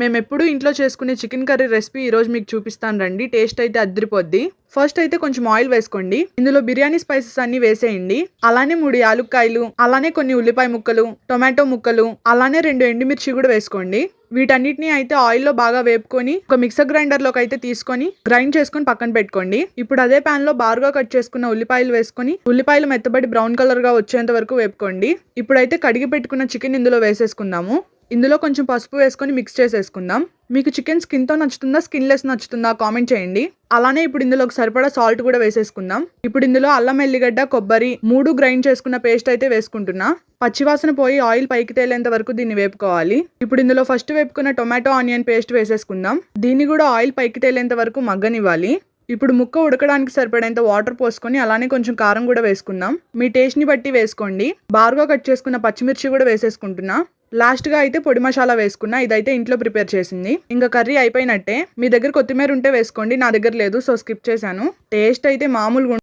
మేమెప్పుడూ ఇంట్లో చేసుకునే chicken curry recipe ఈరోజు మీకు చూపిస్తాను రండి. టేస్ట్ అయితే అదిరిపోద్ది. ఫస్ట్ అయితే కొంచెం ఆయిల్ వేసుకోండి. ఇందులో బిర్యానీ స్పైసెస్ అన్ని వేసేయండి. అలానే 3 యాలుక్కాయలు, అలానే కొన్ని ఉల్లిపాయ ముక్కలు, టొమాటో ముక్కలు, అలానే 2 ఎండుమిర్చి కూడా వేసుకోండి. వీటన్నిటిని అయితే ఆయిల్లో బాగా వేపుకొని ఒక మిక్సర్ గ్రైండర్లోకి అయితే తీసుకొని గ్రైండ్ చేసుకొని పక్కన పెట్టుకోండి. ఇప్పుడు అదే పాన్ లో బారుగా కట్ చేసుకున్న ఉల్లిపాయలు వేసుకొని ఉల్లిపాయలు మెత్తబడి బ్రౌన్ కలర్ గా వచ్చేంత వరకు వేపుకోండి. ఇప్పుడైతే కడిగి పెట్టుకున్న చికెన్ ఇందులో వేసేసుకుందాము. ఇందులో కొంచెం పసుపు వేసుకొని మిక్స్ చేసేసుకుందాం. మీకు చికెన్ స్కిన్తో నచ్చుతుందా, స్కిన్లెస్ నచ్చుతుందా కామెంట్ చేయండి. అలానే ఇప్పుడు ఇందులోకి సరిపడా సాల్ట్ కూడా వేసేసుకుందాం. ఇప్పుడు ఇందులో అల్లం ఎల్లిగడ్డ కొబ్బరి 3 గ్రైండ్ చేసుకున్న పేస్ట్ అయితే వేసుకుంటున్నా. పచ్చివాసన పోయి ఆయిల్ పైకి తేలేంత వరకు దీన్ని వేపుకోవాలి. ఇప్పుడు ఇందులో ఫస్ట్ వేపుకున్న టొమాటో ఆనియన్ పేస్ట్ వేసేసుకుందాం. దీన్ని కూడా ఆయిల్ పైకి తేలేంత వరకు మగ్గనివ్వాలి. ఇప్పుడు ముక్క ఉడకడానికి సరిపడేంత వాటర్ పోసుకొని అలానే కొంచెం కారం కూడా వేసుకుందాం. మీ టేస్ట్ ని బట్టి వేసుకోండి. బారుగా కట్ చేసుకున్న పచ్చిమిర్చి కూడా వేసేసుకుంటున్నా. లాస్ట్ గా అయితే పొడి మసాలా వేసుకున్నా. ఇదైతే ఇంట్లో ప్రిపేర్ చేసింది. ఇంకా కర్రీ అయిపోయినట్టే. మీ దగ్గర కొత్తిమీర ఉంటే వేసుకోండి, నా దగ్గర లేదు సో స్కిప్ చేశాను. టేస్ట్ అయితే మామూలుగా